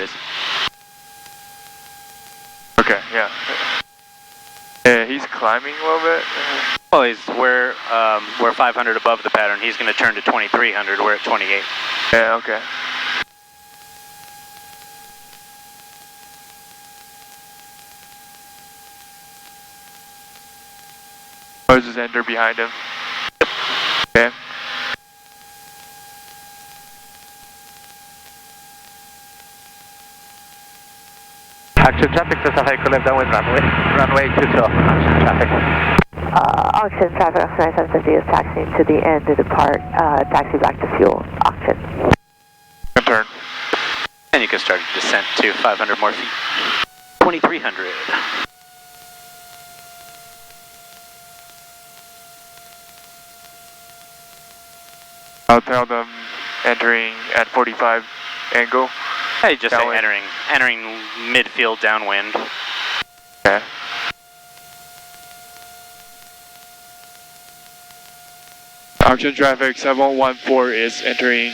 it is. Okay, yeah. Yeah, he's climbing a little bit. Well, we're 500 above the pattern. He's going to turn to 2300. We're at 28. Yeah, okay. I'll just enter behind him. Okay. Action traffic to South Echo left downwind runway 22, action traffic. Auction traffic, Oxygen 970 is taxiing to the end to depart, taxi back to fuel, auction. Turn. And you can start a descent to 500 more feet. 2300. I'll tell them entering at 45 angle. Hey, just say Downwind. entering midfield downwind. Okay. Auction traffic 714 is entering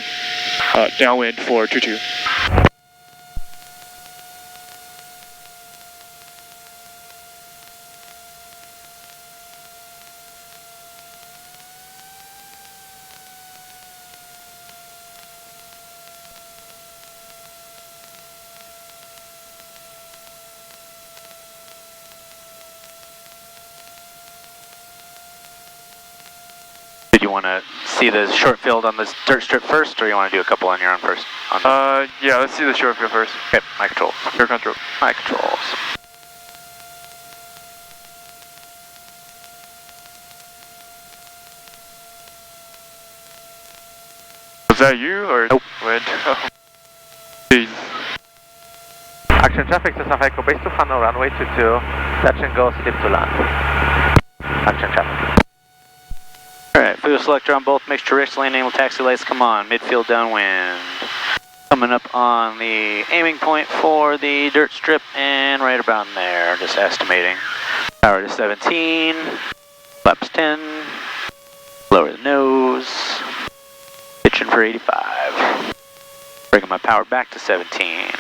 downwind for 22. Did you want to see the short field on this dirt strip first, or you want to do a couple on your own first? Yeah, let's see the short field first. Okay, my controls. Your control. My controls. Was that you or Nope. Wind? Jeez. Action traffic to South Echo base to funnel runway 22, touch and go, slip to land. Action traffic. Alright, fuel selector on both mixture rich, lane angle taxi lights, come on, midfield downwind. Coming up on the aiming point for the dirt strip and right about in there, just estimating. Power to 17, flaps 10, lower the nose, pitching for 85. Bringing my power back to 17.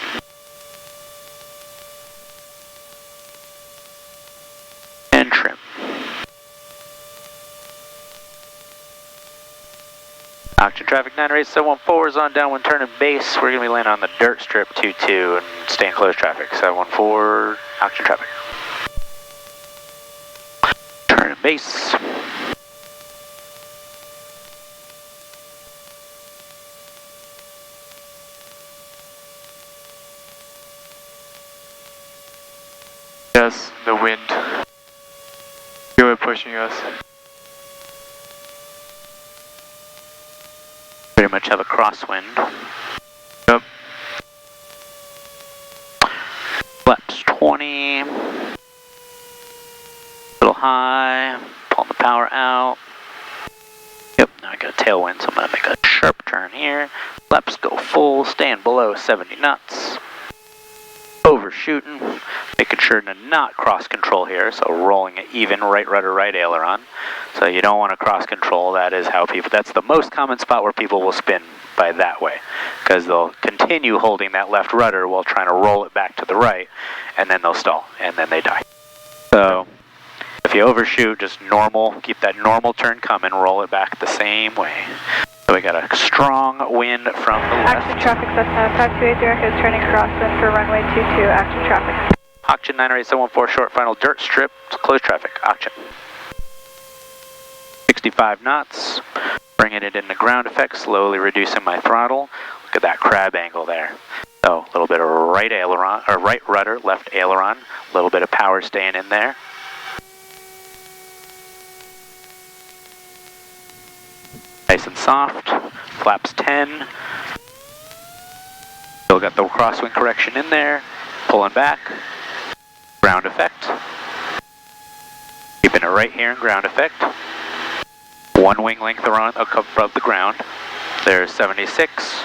And trim. Auction traffic 98714 is on downwind turn and base. We're going to be landing on the dirt strip 22 and staying close traffic. 714, auction traffic. Turn and base. Yes, the wind. You were pushing us. Pretty much have a crosswind. Yep. Flaps 20. Little high. Pulling the power out. Yep, now I got a tailwind, so I'm going to make a sharp turn here. Flaps go full, staying below 70 knots. Overshooting, making sure to not cross control here, so rolling it even, right rudder, right aileron. So you don't want to cross control. That is how people, that's the most common spot where people will spin by that way, because they'll continue holding that left rudder while trying to roll it back to the right, and then they'll stall, and then they die. So if you overshoot, just normal, keep that normal turn coming, roll it back the same way. So we got a strong wind from the left. Action traffic, Cessna 5280 is turning crosswind for runway 22, action traffic. Auction 98714 short final dirt strip, close traffic, auction. 65 knots, bringing it into ground effect, slowly reducing my throttle. Look at that crab angle there. So a little bit of right aileron, or right rudder, left aileron, a little bit of power staying in there. Nice and soft, flaps 10. Still got the crosswind correction in there, pulling back, ground effect. Keeping it right here in ground effect. One wing length above the ground. There's 76.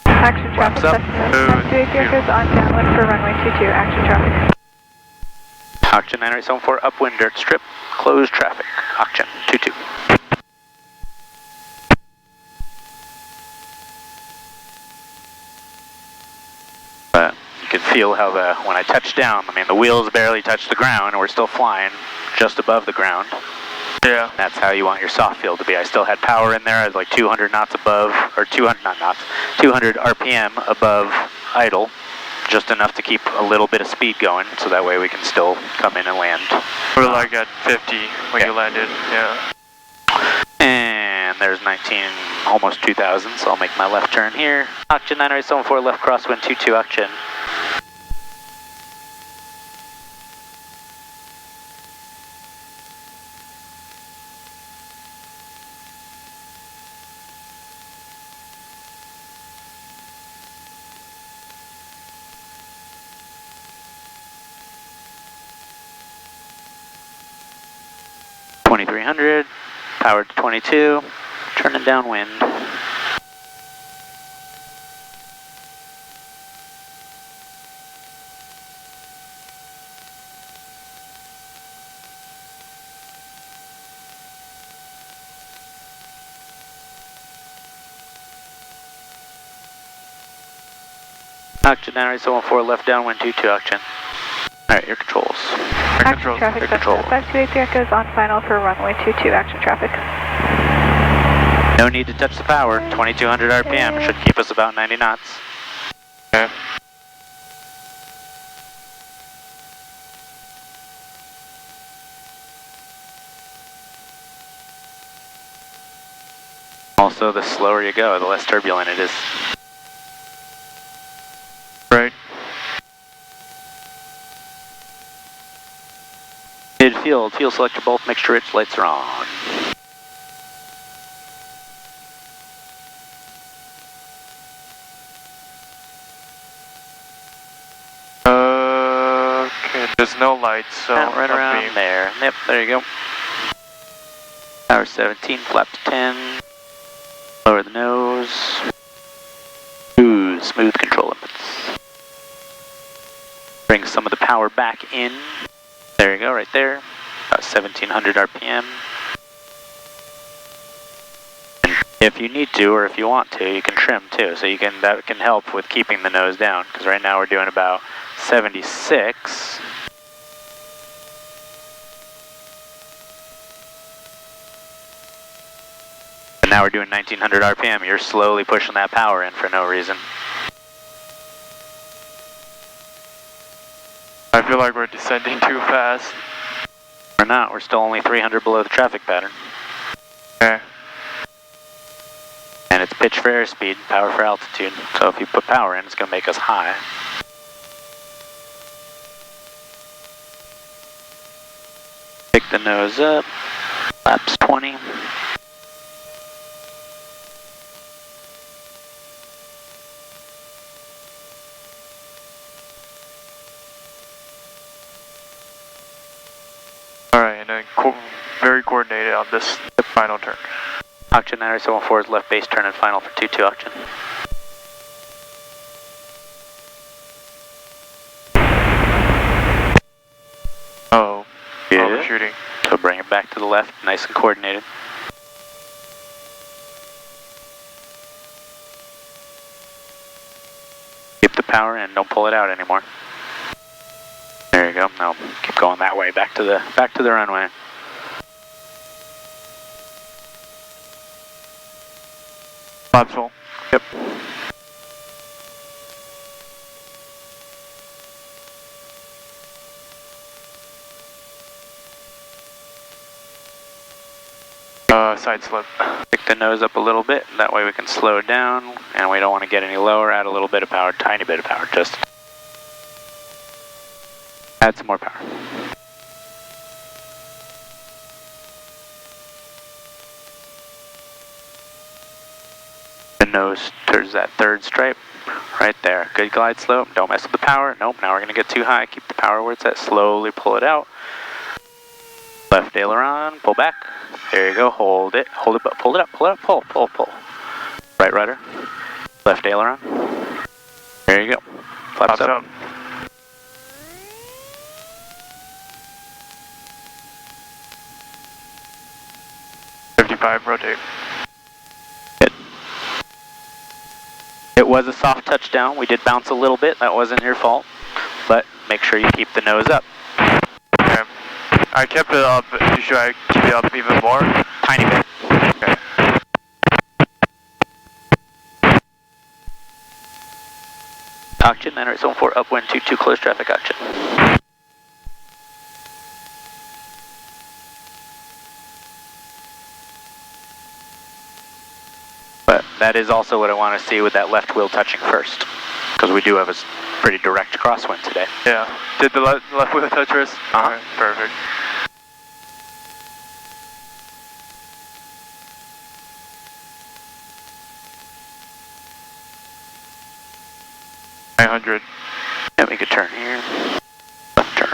Action traffic, Flaps up. Cessna 5280 is on downwind for runway 22, action traffic. Auction 98714 upwind dirt strip, closed traffic, auction 22. can feel how when I touch down, I mean the wheels barely touch the ground and we're still flying just above the ground. Yeah. That's how you want your soft field to be. I still had power in there. I was like 200 knots above, or 200, not knots, 200 RPM above idle. Just enough to keep a little bit of speed going, so that way we can still come in and land. We're like at 50 when yeah. you landed, yeah. And there's 19, almost 2000, so I'll make my left turn here. Oxygen 9874, left crosswind 22 oxygen. .2300, powered to 22, turning downwind. Oxygen 9874, left downwind 22 oxygen. Alright, your controls. Action traffic, Your controls. 5283 Echoes on final for runway 22, action traffic. No need to touch the power, 2200 RPM should keep us about 90 knots. Okay. Also, the slower you go, the less turbulent it is. Right. Midfield, fuel selector, both mixture rich, lights are on. Okay, there's no lights, so Right around beam. there. Yep, there you go. Power 17, flap to 10. Lower the nose. Ooh, smooth control limits. Bring some of the power back in. There you go, right there. About 1700 RPM. And if you need to, or if you want to, you can trim too. So that can help with keeping the nose down. Because right now we're doing about 76. And now we're doing 1900 RPM. You're slowly pushing that power in for no reason. I feel like we're descending too fast. We're not. We're still only 300 below the traffic pattern. Okay. And it's pitch for airspeed, power for altitude. So if you put power in, it's going to make us high. Pick the nose up. Flaps 20. Alright, and then very coordinated on this final turn. Oxygen 9874 is left base turn and final for 22 oxygen. Oh, Yeah. overshooting. So bring it back to the left, nice and coordinated. Keep the power in, don't pull it out anymore. There you go. Now keep going that way, back to the runway. Flaps full. Yep. Side slip. Pick the nose up a little bit, that way we can slow down, and we don't want to get any lower. Add a little bit of power, tiny bit of power, just add some more power. The nose towards that third stripe, right there. Good glide slope, don't mess with the power. Nope, now we're going to get too high. Keep the power where it's at, slowly pull it out. Left aileron, pull back. There you go, hold it, but pull it up, pull. Right rudder, left aileron. There you go, flaps up. 55, rotate. Good. It was a soft touchdown. We did bounce a little bit. That wasn't your fault. But make sure you keep the nose up. Okay. I kept it up. Should I keep it up even more? Tiny bit. Okay. Auction, Emirates 14, upwind 22, close traffic auction. But that is also what I want to see with that left wheel touching first. Because we do have a pretty direct crosswind today. Yeah. Did the left wheel touch first? Alright, perfect. $900. Yeah, we could turn here. Left turn.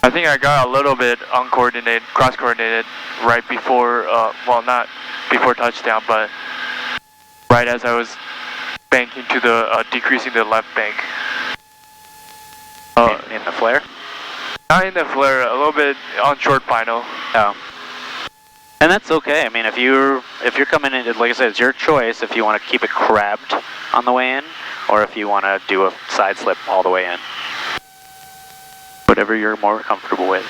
I think I got a little bit uncoordinated, cross-coordinated right before, well, not before touchdown, but right as I was banking to the, decreasing the left bank. In the flare? Not in the flare, a little bit on short final. Oh. And that's okay. I mean, if you're coming in, like I said, it's your choice if you want to keep it crabbed on the way in, or if you want to do a side slip all the way in. Whatever you're more comfortable with.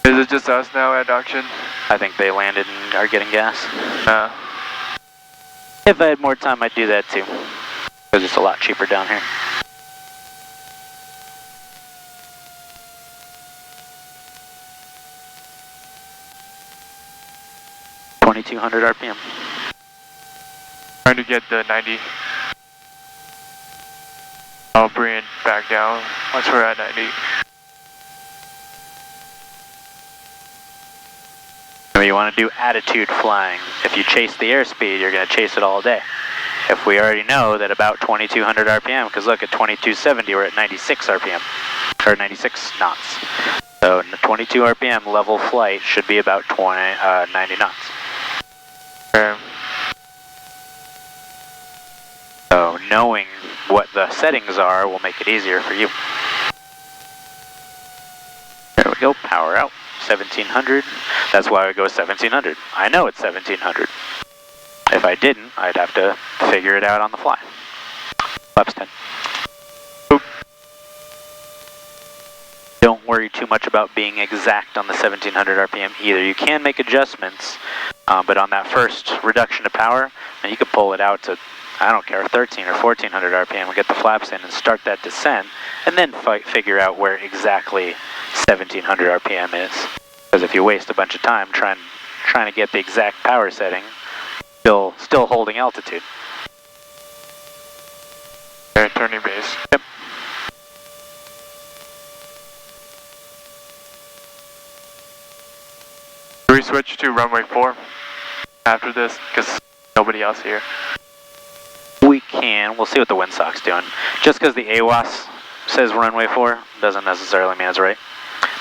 Is it just us now at auction? I think they landed and are getting gas. If I had more time, I'd do that too. Because it's a lot cheaper down here. $2,200 RPM. Trying to get the 90. I'll bring it back down once we're at 90. You want to do attitude flying. If you chase the airspeed, you're going to chase it all day. If we already know that about 2,200 RPM, because look at 2270, we're at 96 RPM, or 96 knots. So 22 RPM level flight should be about 90 knots. Okay. So knowing what the settings are will make it easier for you. There we go, power out, 1700. That's why I go 1700. I know it's 1700. If I didn't, I'd have to figure it out on the fly. Flaps 10. Boop. Don't worry too much about being exact on the 1700 RPM either. You can make adjustments, but on that first reduction of power, and you can pull it out to, I don't care, 13 or 1400 RPM and get the flaps in and start that descent, and then figure out where exactly 1700 RPM is. Because if you waste a bunch of time trying to get the exact power setting, still holding altitude. Okay, turning base. Yep. Do we switch to runway 4 after this? Because nobody else here. We can. We'll see what the windsock's doing. Just because the AWAS says runway 4 doesn't necessarily mean it's right.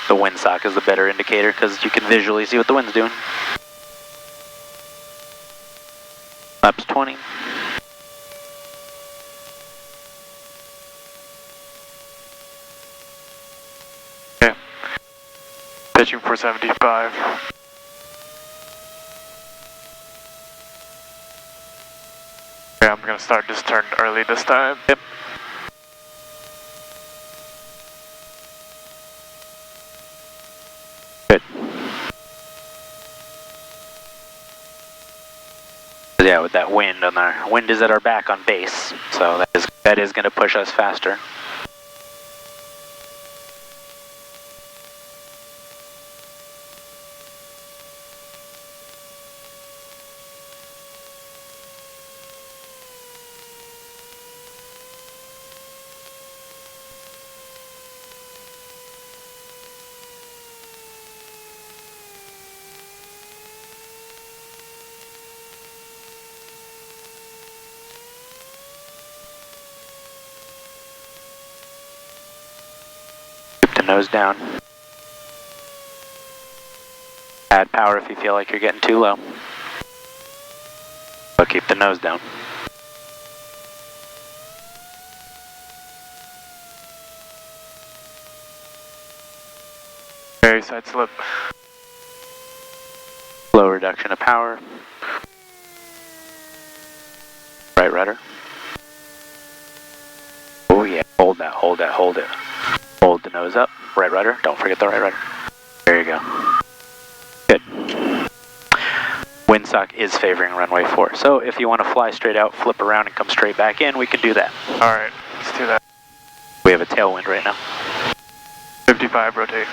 The windsock is the better indicator because you can visually see what the wind's doing. Laps 20. Okay. Pitching for 75. Okay, I'm gonna start this turn early this time. Yep. Good. Yeah, with that wind on our wind is at our back on base, so that is going to push us faster. Nose down. Add power if you feel like you're getting too low. But keep the nose down. Very side slip. Low reduction of power. Right rudder. Oh yeah, hold that, hold that, hold it. Hold the nose up, right rudder, don't forget the right rudder. There you go. Good. Windsock is favoring runway 4, so if you want to fly straight out, flip around and come straight back in, we can do that. Alright, let's do that. We have a tailwind right now. 55, rotate.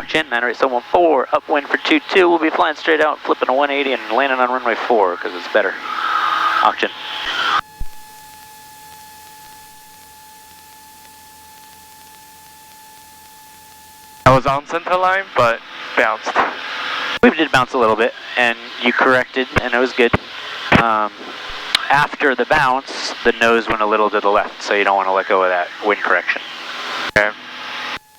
Chin, 98714, upwind for 22, we'll be flying straight out, flipping a 180 and landing on runway 4 because it's better. Chin. I was on center line, but bounced. We did bounce a little bit, and you corrected, and it was good. After the bounce, the nose went a little to the left, so you don't want to let go of that wind correction. Okay.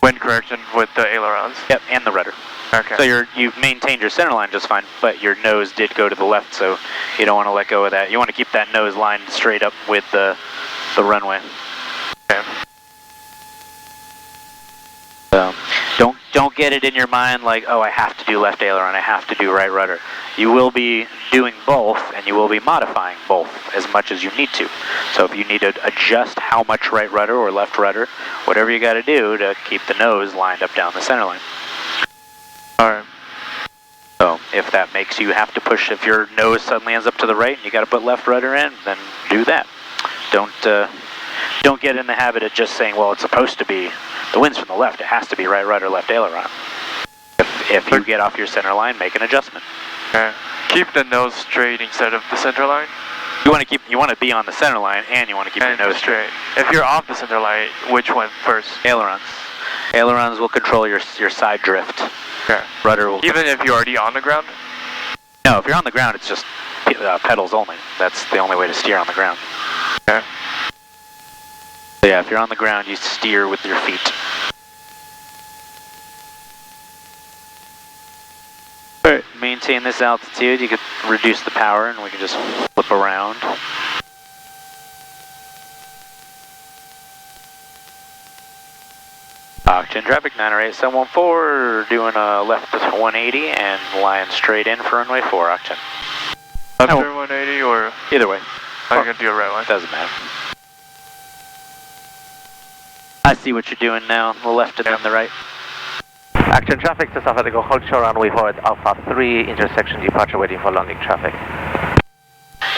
Wind correction with the ailerons. Yep, and the rudder. Okay. So you've maintained your center line just fine, but your nose did go to the left, so you don't want to let go of that. You want to keep that nose lined straight up with the runway. Okay. So don't get it in your mind like, oh, I have to do left aileron, I have to do right rudder. You will be doing both, and you will be modifying both as much as you need to. So if you need to adjust how much right rudder or left rudder, whatever you got to do to keep the nose lined up down the center line. Alright. So if that makes you have to push, if your nose suddenly ends up to the right and you got to put left rudder in, then do that. Don't get in the habit of just saying, well, it's supposed to be, the wind's from the left, it has to be right rudder, left aileron. If you get off your center line, make an adjustment. Okay. Keep the nose straight instead of the center line. You want to be on the center line, and you want to keep your nose straight. If you're off the center line, which one first? Ailerons. Ailerons will control your side drift. Okay. Rudder will. Even if you're already on the ground? No, if you're on the ground, it's just pedals only. That's the only way to steer on the ground. Okay. So yeah, if you're on the ground, you steer with your feet. Alright, maintain this altitude. You could reduce the power and we can just flip around. Oxygen traffic 98714, doing a left to 180 and lying straight in for runway 4, Oxygen. Left or 180 or? Either way. I can do a right one. Doesn't matter. I see what you're doing now, the left and then the right. Action traffic to South Vertigo, hold shore runway forward, Alpha 3, intersection departure waiting for landing traffic.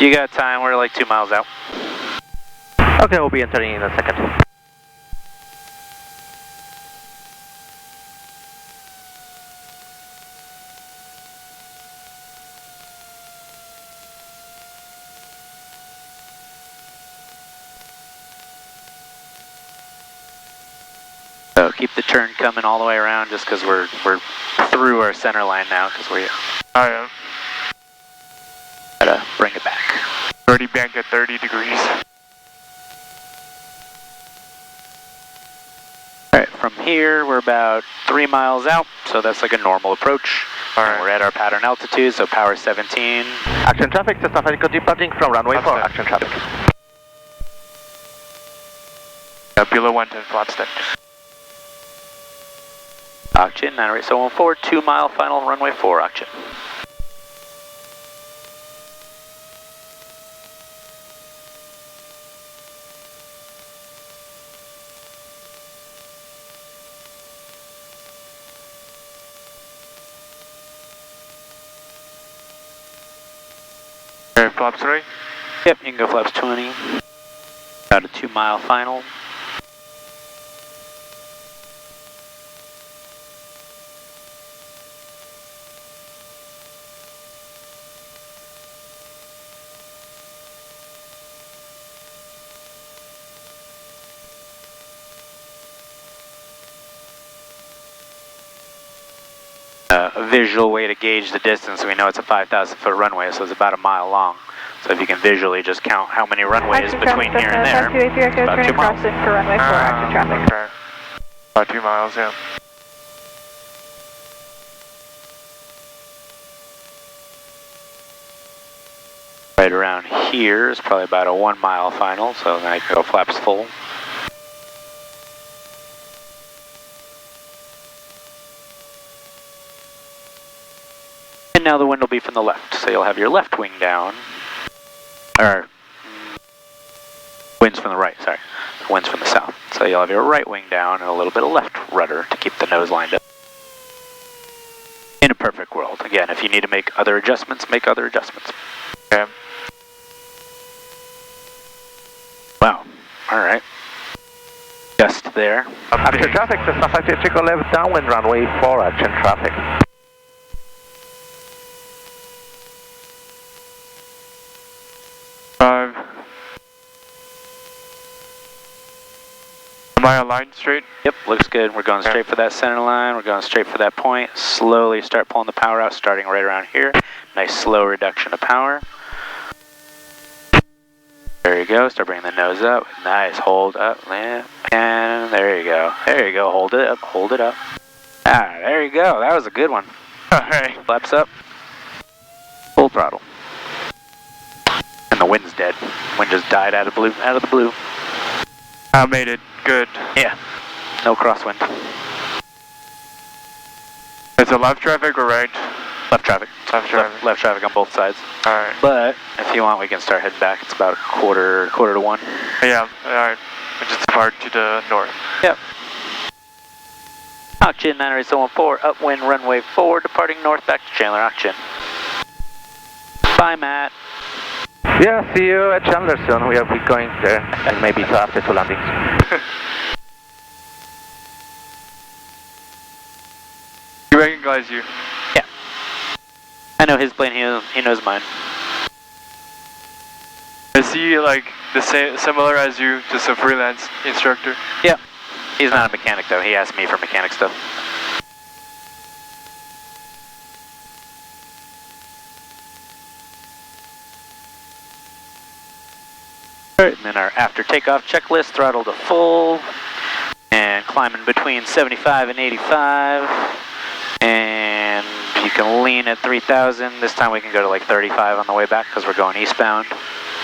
You got time, we're like 2 miles out. Okay, we'll be entering in a second. So keep the turn coming all the way around just because we're through our center line now because we gotta bring it back. Already banked at 30 degrees. Alright, from here we're about 3 miles out, so that's like a normal approach. Alright. We're at our pattern altitude, so power 17. Action traffic to South Vertigo, departing from runway 4, action traffic. Below 110 flaps then. Oxygen, 98714, 2 mile final runway 4, Oxygen. Okay, flaps 3. Yep, you can go flaps 20. About a 2 mile final. A visual way to gauge the distance, we know it's a 5,000 foot runway, so it's about a mile long. So if you can visually just count how many runways between here and there, it's about 2 miles. Crossing for runway 4, action traffic. Okay. About 2 miles, yeah. Right around here is probably about a 1 mile final, so then I can go flaps full. now the wind will be from the left, so you'll have your left wing down, or wind's from the right, sorry, wind's from the south. So you'll have your right wing down and a little bit of left rudder to keep the nose lined up. In a perfect world. Again, if you need to make other adjustments, make other adjustments. Okay. Wow, alright. Just there. Action traffic, Cessna 550, go left downwind runway 4, action traffic. Am I aligned straight? Yep, looks good. We're going straight for that center line. We're going straight for that point. Slowly start pulling the power out, starting right around here. Nice slow reduction of power. There you go. Start bringing the nose up. Nice. Hold up. And there you go. There you go. Hold it up. Hold it up. Ah, there you go. That was a good one. Alright. Flaps up. Full throttle. And the wind's dead. Wind just died out of the blue. I made it. Good. Yeah. No crosswind. Is it left traffic or right? Left traffic. Left traffic. Left traffic on both sides. Alright. But if you want, we can start heading back. It's about a quarter to one. Yeah, alright. We just depart to the north. Yep. Auction 98714, upwind runway 4, departing north back to Chandler. Auction. Bye, Matt. Yeah, see you at Chandler soon. We'll be going there, and maybe so after 2 landings. He recognized you. Yeah. I know his plane, he knows mine. Is he like the same, similar as you, just a freelance instructor? Yeah. He's not a mechanic though, he asked me for mechanic stuff. Alright, and then our after takeoff checklist, throttle to full, and climbing between 75 and 85, and you can lean at 3,000. This time we can go to like 35 on the way back because we're going eastbound.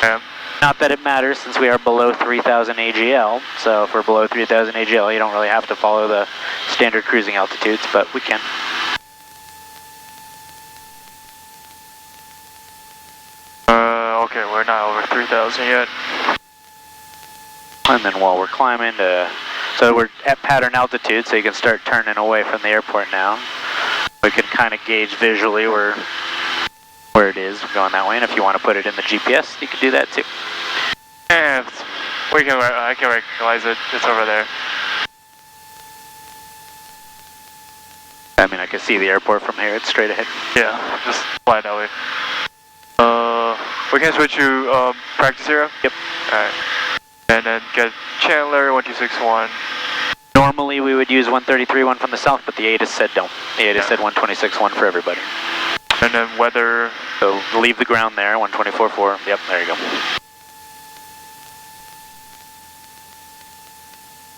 Yeah. Not that it matters since we are below 3,000 AGL, so if we're below 3,000 AGL you don't really have to follow the standard cruising altitudes, but we can. Okay, we're not over 3,000 yet. And then while we're climbing so we're at pattern altitude, so you can start turning away from the airport now. We can kind of gauge visually where it is going that way, and if you want to put it in the GPS, you can do that too. Yeah, I can recognize it. It's over there. I mean, I can see the airport from here. It's straight ahead. Yeah, just fly that way. We can switch to practice area? Yep. Alright. And then get Chandler 1261. Normally we would use 133.1 from the south, but the ATIS said don't. The ATIS said 126.1 for everybody. And then weather. So leave the ground there, 124.4. Yep, there you go.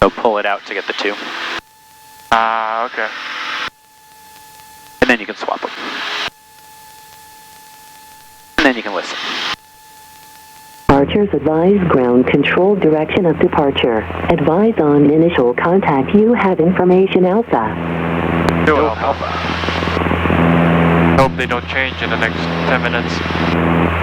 So pull it out to get the 2. Ah, okay. And then you can swap them. And then you can listen. Departures advise ground control direction of departure. Advise on initial contact. You have information Alpha. Do Alpha. Hope they don't change in the next 10 minutes.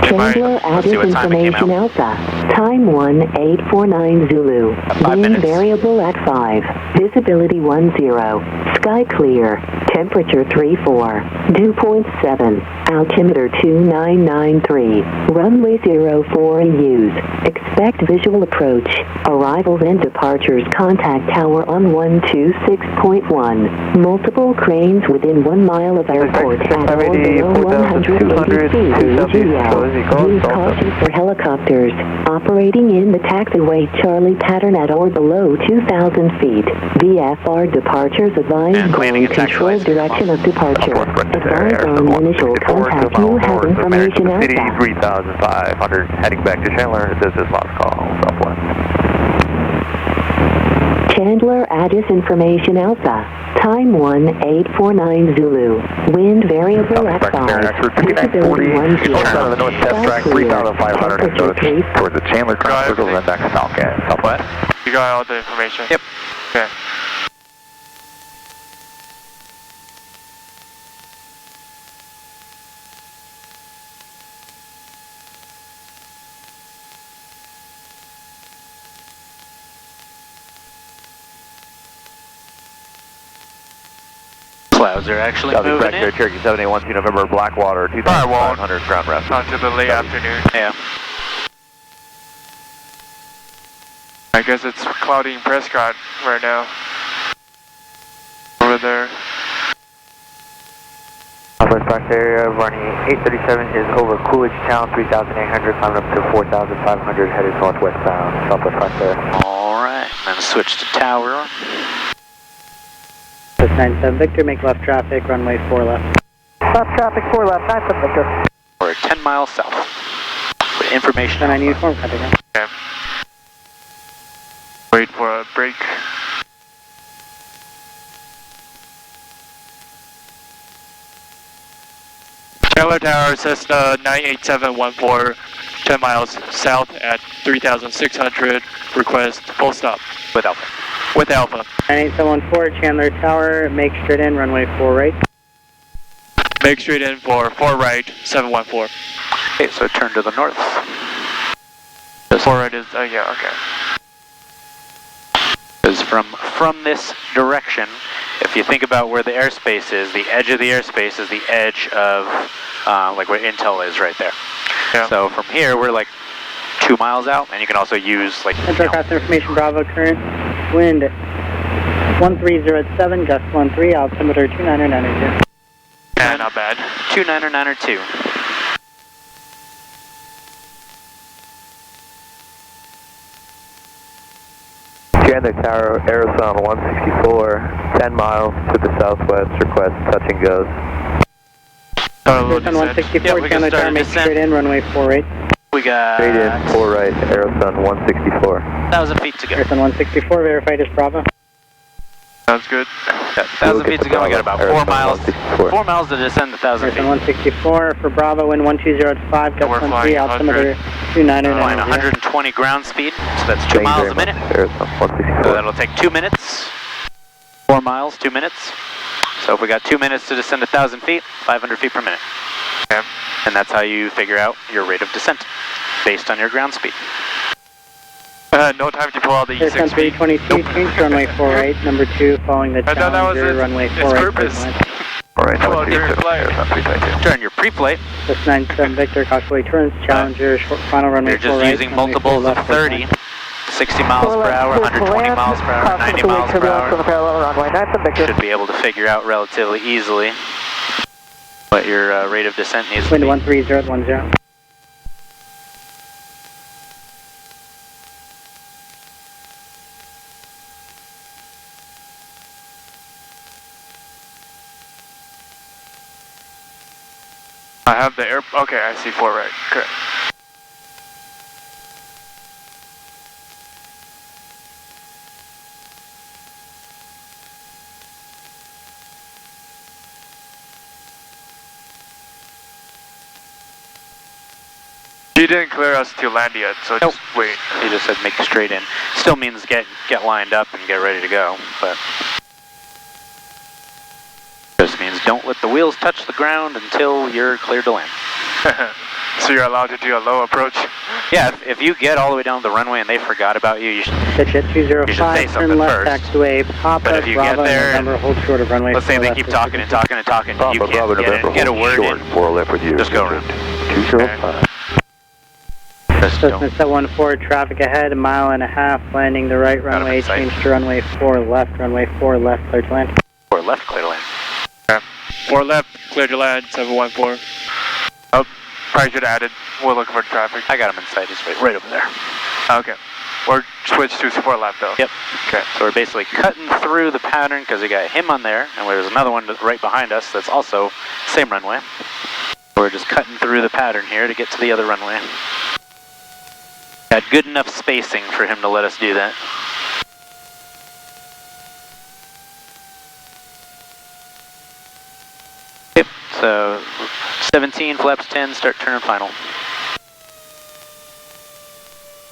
Chandler added information Alpha. Time 1849 Zulu. 5 Wind minutes. variable at 5. Visibility 10. Sky clear. Temperature 34. Dew point 7. Altimeter 2993. Runway 04 in use. Expect visual approach. Arrivals and departures. Contact tower on 126.1. Multiple cranes within 1 mile of airport at all below 180 feet AGL. Use caution for helicopters. Operating in the taxiway Charlie pattern at or below 2,000 feet. VFR departures advise And landing ground at control taxiway. direction of departure. Advise on initial contact. You have information City Alpha. 3,500, heading back to Chandler. This is last call, Southwest. Chandler Addis information Alpha. Time 1849 Zulu. Wind variable at 5. Visibility 10. Out of the north test track, 3,500, Temperature 3. towards the Chandler cross circle, then back to Southwest. You got all the information? Yep. Okay. Clouds are actually Southeast moving Vector, in. Cherokee 7812 November, Blackwater, 2500 ground rest. Onto the late afternoon. Yeah. I guess it's cloudy in Prescott right now. Over there. Southwest Fox area, running 837 is over Coolidge Town, 3800, climbing up to 4500, headed northwestbound, Southwest Fox area. Alright, then switch to tower. 97 Victor, make left traffic, runway 4 left. Left traffic, 4 left, 97 Victor. We're 10 miles south. With information. 9 uniform, copy that. Okay. Wait for a break. Chandler Tower, Cessna 98714, 10 miles south at 3600, request full stop. With Alpha. With Alpha. 98714, Chandler Tower, make straight in, runway 4 right. Make straight in for 4 right, 714. Okay, so turn to the north. 4 right is, yeah, okay. Because from this direction, if you think about where the airspace is, the edge of the airspace is the edge of like where Intel is right there. Yeah. So from here, we're like 2 miles out, and you can also use like. Enter cross information, Bravo current, wind 1307, gust 13, altimeter 2992. Yeah, not bad. 2992. Chandler Tower, Arizona 164, 10 miles to the southwest, request touch and goes. Arizona 164, Yeah, we can Chandler start Tower, a make descent. straight in, runway 4 right. We got Straight in, 4 right, Arizona 164. 1,000 feet to go. Arizona 164, verified as Bravo. Sounds good. Got 1,000 feet to go. We got about 4 miles. 4 miles to descend the 1,000 feet. Arizona 164 for Bravo, wind 120.5, gust We're 13, flying altimeter 2990. Flying 120 ground speed, so that's 2 miles a minute. Arizona 164. So that'll take 2 minutes. 4 miles, 2 minutes. So if we got 2 minutes to descend 1,000 feet, 500 feet per minute. Yeah. And that's how you figure out your rate of descent, based on your ground speed. No time to pull out the Arizona E6 feet. 322, change to runway 4 right, number 2, following the I thought that was Challenger, its- runway its 4 right. purpose. line. All right, Hello, dear flyer. Arizona 322. During your pre-flight, This 97 Victor, Coxway turns, Challenger, short, final runway you're 4 just right. using runway 4 multiples of left, 30. 60 miles per hour, 120 miles per hour, 90 miles per hour. Parallel runway, 97 Victor. Should be able to figure out relatively easily what your rate of descent needs to Wind be. 13010. I have the air. Okay, I see 4 right. Okay. He didn't clear us to land yet, so Nope. just wait. He just said make straight in. Still means get lined up and get ready to go, but just means don't let the wheels touch the ground until you're cleared to land. So you're allowed to do a low approach? Yeah, if you get all the way down the runway and they forgot about you, you should, Pitch at You should say 205, something turn left, first. taxiway, Papa, But if you Bravo, get there November, hold short of runway let's say 4 they left keep to talking and 60. talking and talking, you Bravo, can't get a word in. 4 left with you. Just go around. 205. Just Cessna don't. 714, traffic ahead, 1.5 miles, landing the right Got him runway, in sight. change to runway 4 left, clear to land. Or left, clear to land. 4 left, clear to land, 714. Oh, probably should have added. We're looking for traffic. I got him in sight, he's right over there. Okay. We're switched to 4 left though. Yep. Okay. So we're basically cutting through the pattern because we got him on there, and there's another one right behind us that's also same runway. We're just cutting through the pattern here to get to the other runway. Got good enough spacing for him to let us do that. Yep, so 17, flaps 10, start turn and final.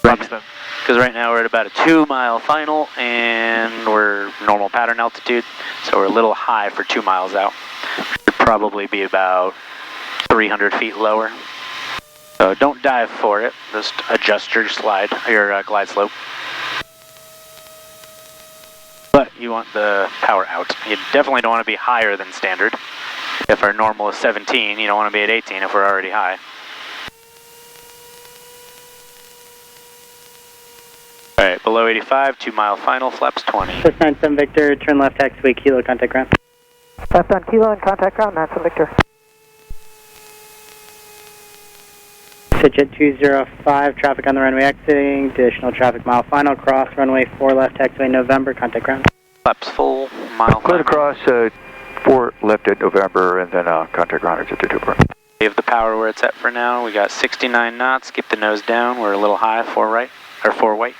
Robinson. Because right now we're at about a 2 mile final and we're normal pattern altitude, so we're a little high for 2 miles out. Should probably be about 300 feet lower. So don't dive for it, just adjust your glide slope. But You want the power out. You definitely don't want to be higher than standard. If our normal is 17, you don't want to be at 18 if we're already high. Alright, below 85, 2 mile final, flaps 20. 697 Victor, turn left taxiway, Kilo, contact ground. Left on Kilo and contact ground, that's a Victor. Jet 205, traffic on the runway exiting, additional traffic mile final, cross runway 4 left taxiway November, contact ground. Flaps full, mile Clear final. across 4 left at November, and then contact ground at 224. Leave the power where it's at for now. We got 69 knots, keep the nose down. We're a little high, 4 right, or 4 white.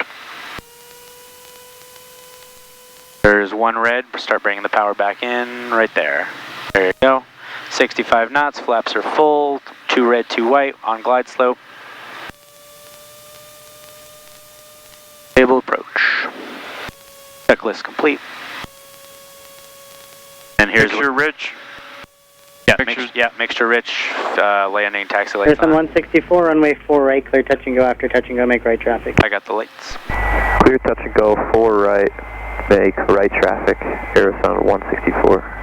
There's 1 red, start bringing the power back in, right there. There you go. 65 knots, flaps are full, 2 red, 2 white, on glide slope. Stable approach. Checklist complete. And here's Mixture rich. mixture rich, landing taxi light. Pearson 164, runway 4 right, clear touch and go, after touch and go, make right traffic. I got the lights. Clear touch and go, 4 right, make right traffic, Arizona 164.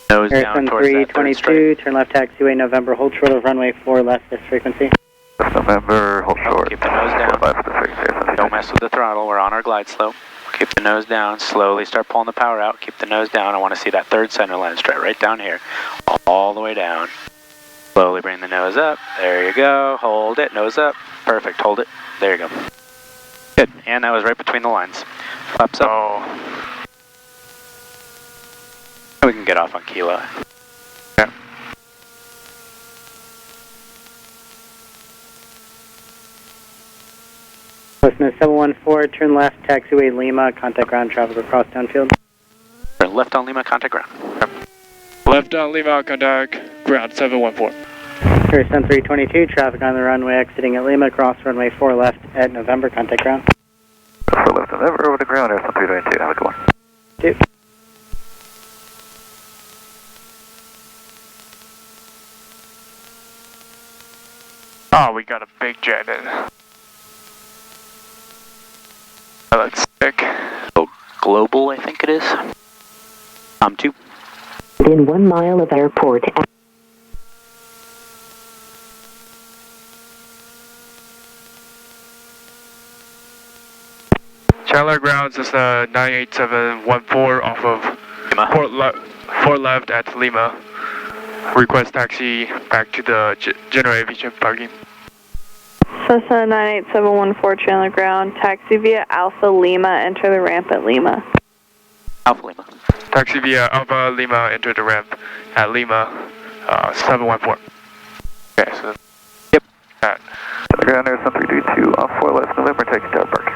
Nose down Harrison towards that third 322, turn left taxiway November, hold short of runway 4 left this frequency. November, hold short. Keep the nose down. Don't mess with the throttle, we're on our glide slope. Keep the nose down, slowly start pulling the power out, keep the nose down. I want to see that third center line straight right down here, all the way down. Slowly bring the nose up, there you go, hold it, nose up, perfect, hold it, there you go. Good, and that was right between the lines. Flaps up. Oh. We can get off on Kilo. Yeah. Listen to 714, turn left taxiway Lima, contact ground traffic across downfield. Turn left on Lima, contact ground. Left on Lima, contact ground 714. Harrison 322, traffic on the runway exiting at Lima, cross runway 4 left at November, contact ground. 4 left November, over to ground, Harrison 322, have a good one. 2. Oh, we got a big jet in. That looks sick. Oh, Global, I think it is. 2. Within 1 mile of airport. Chandler grounds is 98714 off of 4 left at Lima. Request taxi back to the General Aviation parking. Cessna 98714 Chandler ground, taxi via Alpha Lima, enter the ramp at Lima. Alpha Lima. Taxi via Alpha Lima, enter the ramp at Lima 714. Okay, so. Yep. That. Ground, Harrison 322, off 4 left November, taxi to park.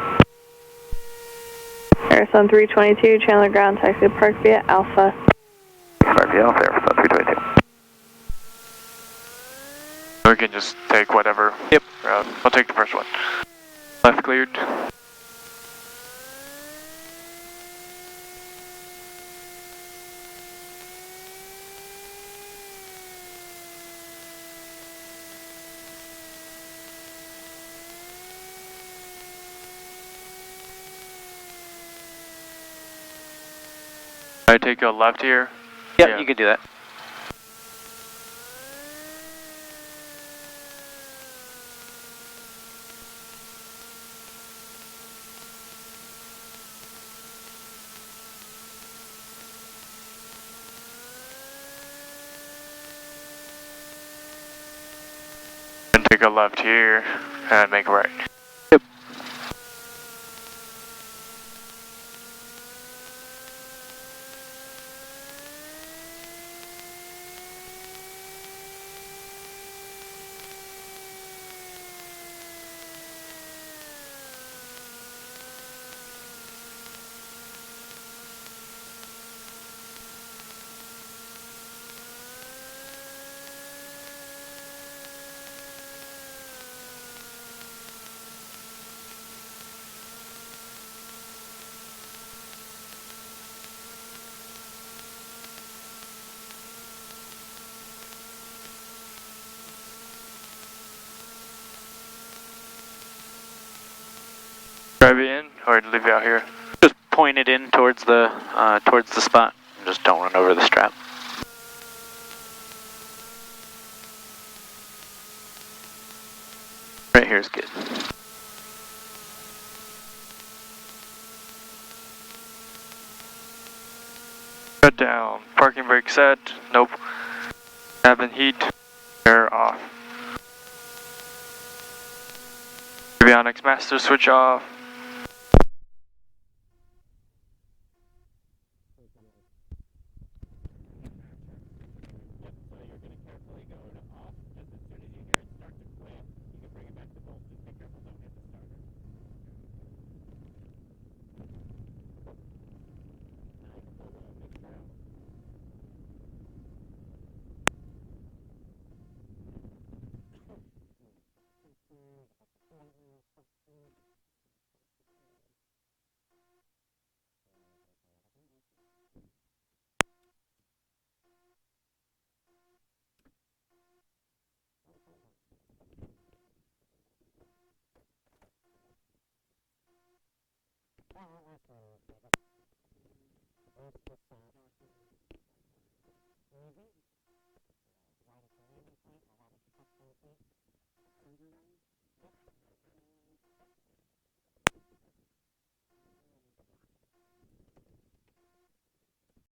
Harrison 322 Chandler ground, taxi to park via Alpha. Park via Alpha, Harrison 322. We can just take whatever. Yep. Route. I'll take the first one. Left cleared. I take a left here? Yep, Yeah. you can do that. And take a left here and make a right. Yep. Drive it in or leave it out here? Just point it in towards the spot. And just don't run over the strap. Right here is good. Shut down. Parking brake set. Nope. Cabin heat. Air off. Avionics master switch off.